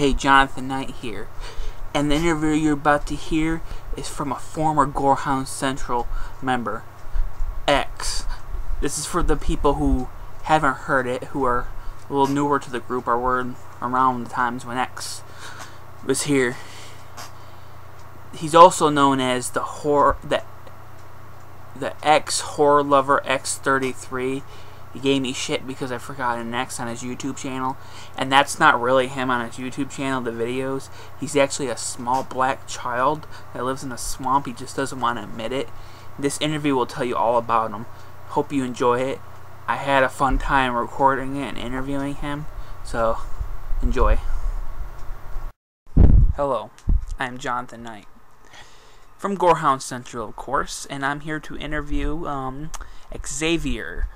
Hey, Jonathan Knight here, and the interview you're about to hear is from a former Gorehounds Central member, X. This is for the people who haven't heard it, who are a little newer to the group, or were around the times when X was here. He's also known as the thexhorrorloverx33. He gave me shit because I forgot an X on his YouTube channel, and that's not really him on his YouTube channel, the videos. He's actually a small black child that lives in a swamp. He just doesn't want to admit it. This interview will tell you all about him. Hope you enjoy it. I had a fun time recording it and interviewing him, so enjoy. Hello, I'm Jonathan Knight from Gorehounds Central, of course, and I'm here to interview Xavier,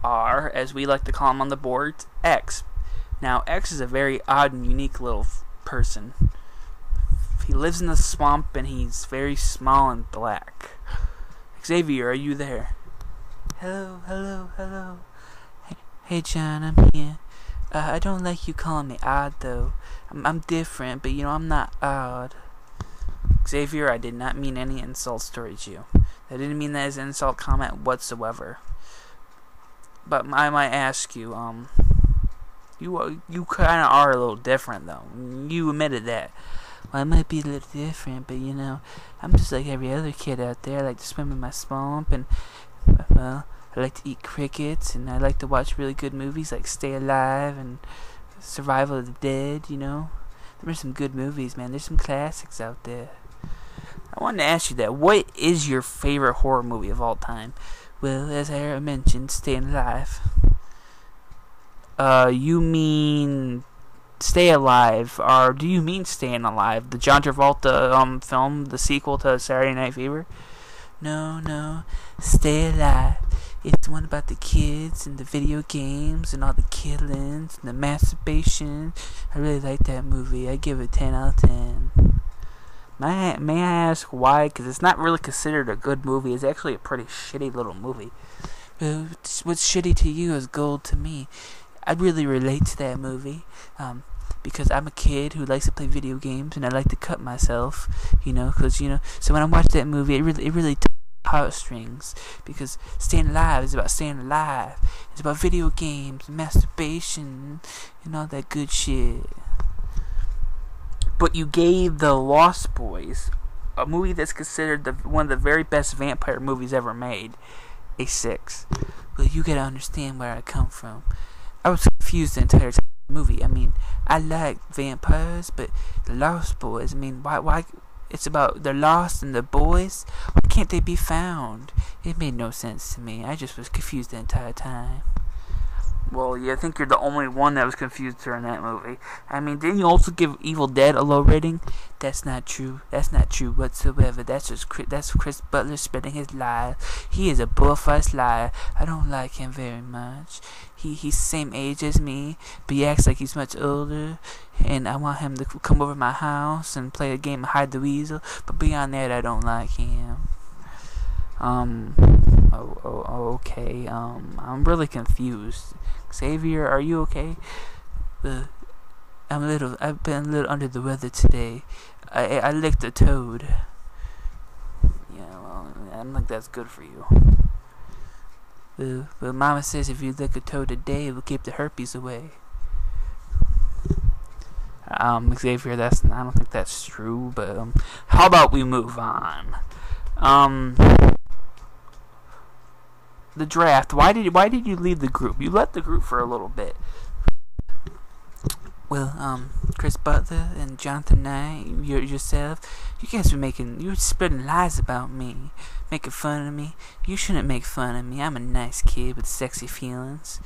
or as we like to call him on the board, X. Now, X is a very odd and unique little person. He lives in the swamp and he's very small and black. Xavier, are you there? Hello, hello, hello. Hey John, I'm here. I don't like you calling me odd though. I'm different, but I'm not odd. Xavier, I did not mean any insults towards you. I didn't mean that as an insult comment whatsoever. But I might ask you, you kind of are a little different though. You admitted that. Well, I might be a little different, but I'm just like every other kid out there. I like to swim in my swamp, and well, I like to eat crickets, and I like to watch really good movies like Stay Alive and Survival of the Dead. There's some good movies, man. There's some classics out there. I wanted to ask you that. What is your favorite horror movie of all time? Well, as I already mentioned, Staying Alive. You mean Stay Alive, or do you mean Staying Alive, the John Travolta film, the sequel to Saturday Night Fever? No, Stay Alive. It's the one about the kids and the video games and all the killings and the masturbation. I really like that movie. I give it 10 out of 10. May I ask why? Because it's not really considered a good movie. It's actually a pretty shitty little movie. Well, what's shitty to you is gold to me. I really relate to that movie. Because I'm a kid who likes to play video games and I like to cut myself. So when I watch that movie, it really heartstrings, because Staying Alive is about staying alive. It's about video games, masturbation, and all that good shit. But you gave The Lost Boys, a movie that's considered one of the very best vampire movies ever made, a 6. Well, you gotta understand where I come from. I was confused the entire time of the movie. I like vampires, but The Lost Boys, why? It's about they're lost and the boys. Why can't they be found? It made no sense to me. I just was confused the entire time. Well, I think you're the only one that was confused during that movie. Didn't you also give Evil Dead a low rating? That's not true. That's not true whatsoever. That's Chris Butler spreading his lies. He is a bull-faced liar. I don't like him very much. He's the same age as me, but he acts like he's much older. And I want him to come over my house and play a game of Hide the Weasel. But beyond that, I don't like him. Okay. I'm really confused. Xavier, are you okay? I've been a little under the weather today. I licked a toad. Yeah, well, I don't think that's good for you. Well, Mama says if you lick a toad a day, it will keep the herpes away. Xavier, I don't think that's true, but how about we move on? The draft. Why did you leave the group? You left the group for a little bit. Well, Chris Butler and Jonathan Knight, yourself, you guys you were spreading lies about me, making fun of me. You shouldn't make fun of me. I'm a nice kid with sexy feelings.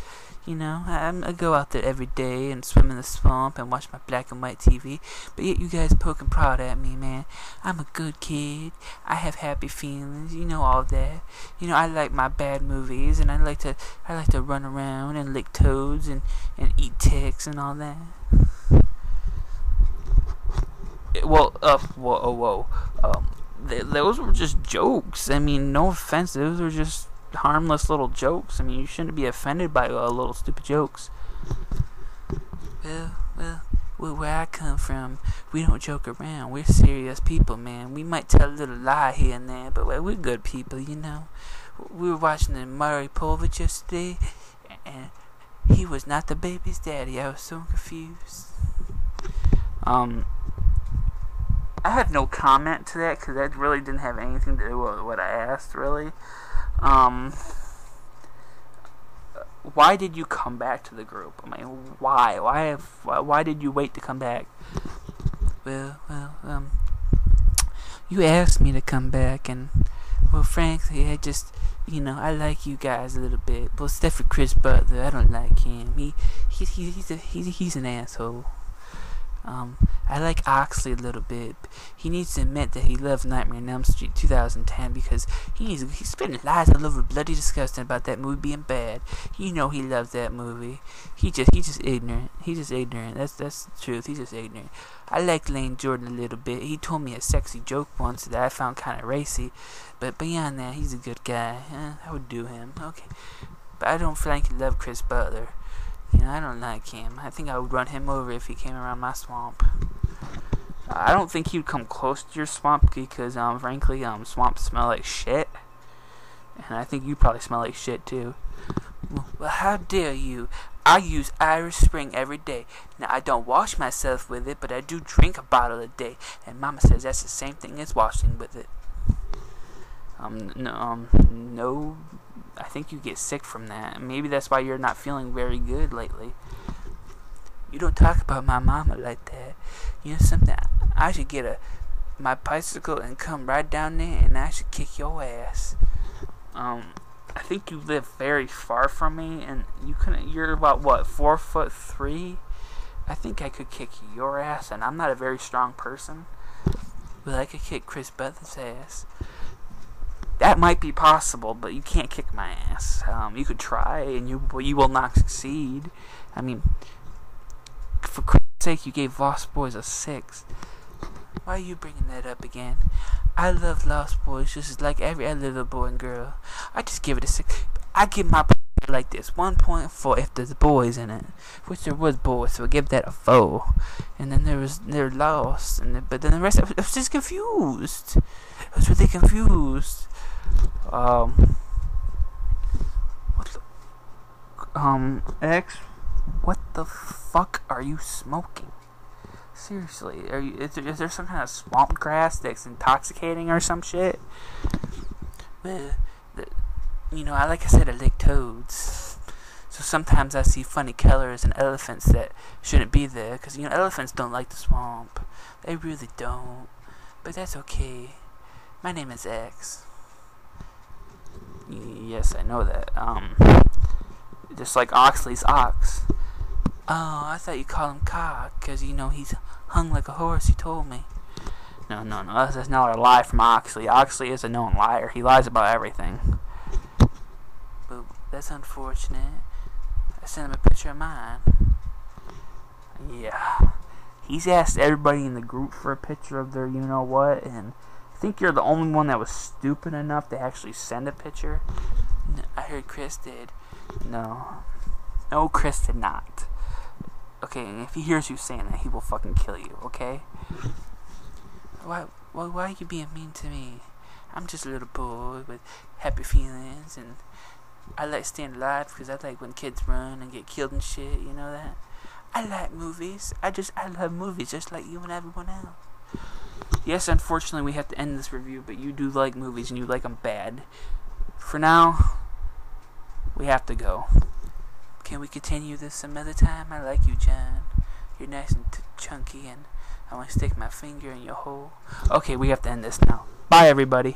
I go out there every day and swim in the swamp and watch my black and white TV. But yet you guys poke and prod at me, man. I'm a good kid. I have happy feelings. All that. I like my bad movies, and I like to run around and lick toads and eat ticks and all that. Whoa. Those were just jokes. No offense. Those were just harmless little jokes. You shouldn't be offended by little stupid jokes. Well, where I come from, we don't joke around. We're serious people, man. We might tell a little lie here and there, but we're good people, you know. We were watching the Maury Povich yesterday, and he was not the baby's daddy. I was so confused. I have no comment to that because that really didn't have anything to do with what I asked, really. Why did you come back to the group? I mean, why? Why did you wait to come back? Well, you asked me to come back, and, well, frankly, I just, I like you guys a little bit. Well, except for Chris Butler, I don't like him. He's an asshole. I like Oxley a little bit. He needs to admit that he loves Nightmare on Elm Street 2010 because he's spitting lies all over bloody disgusting about that movie being bad. He loves that movie. He's just ignorant. He's just ignorant. That's the truth. He's just ignorant. I like Lane Jordan a little bit. He told me a sexy joke once that I found kind of racy, but beyond that, he's a good guy. I would do him. Okay, but I don't frankly love Chris Butler. I don't like him. I think I would run him over if he came around my swamp. I don't think he'd come close to your swamp because, frankly, swamps smell like shit. And I think you probably smell like shit, too. Well, how dare you? I use Irish Spring every day. Now, I don't wash myself with it, but I do drink a bottle a day. And Mama says that's the same thing as washing with it. No, I think you get sick from that. Maybe that's why you're not feeling very good lately. You don't talk about my mama like that. Something, I should get my bicycle and come right down there and I should kick your ass. I think you live very far from me and you're about, 4'3"? I think I could kick your ass and I'm not a very strong person. Well, I could kick Chris Butler's ass. That might be possible, but you can't kick my ass. You could try, and you will not succeed. I mean, for Christ's sake, you gave Lost Boys a 6. Why are you bringing that up again? I love Lost Boys just like every other little boy and girl. I just give it a 6. I give my like this 1.4 if there's boys in it, which there was boys, so I give that a 4. And then they're lost, but then the rest I was just confused. I was really confused. X, what the fuck are you smoking? Seriously, is there some kind of swamp grass that's intoxicating or some shit? Well, like I said, I like toads. So sometimes I see funny colors and elephants that shouldn't be there, because, elephants don't like the swamp. They really don't. But that's okay. My name is X. Yes, I know that. Just like Oxley's Ox. Oh, I thought you called him Cock, because, he's hung like a horse, he told me. No, that's not a lie from Oxley. Oxley is a known liar. He lies about everything. But that's unfortunate. I sent him a picture of mine. Yeah. He's asked everybody in the group for a picture of their you-know-what, and I think you're the only one that was stupid enough to actually send a picture. No, I heard Chris did. No, Chris did not. Okay, and if he hears you saying that, he will fucking kill you, okay? Why are you being mean to me? I'm just a little boy with happy feelings, and I like staying alive because I like when kids run and get killed and shit, you know that? I like movies. I love movies just like you and everyone else. Yes, unfortunately, we have to end this review, but you do like movies and you like them bad. For now, we have to go. Can we continue this some other time? I like you, John. You're nice and chunky, and I want to stick my finger in your hole. Okay, we have to end this now. Bye, everybody.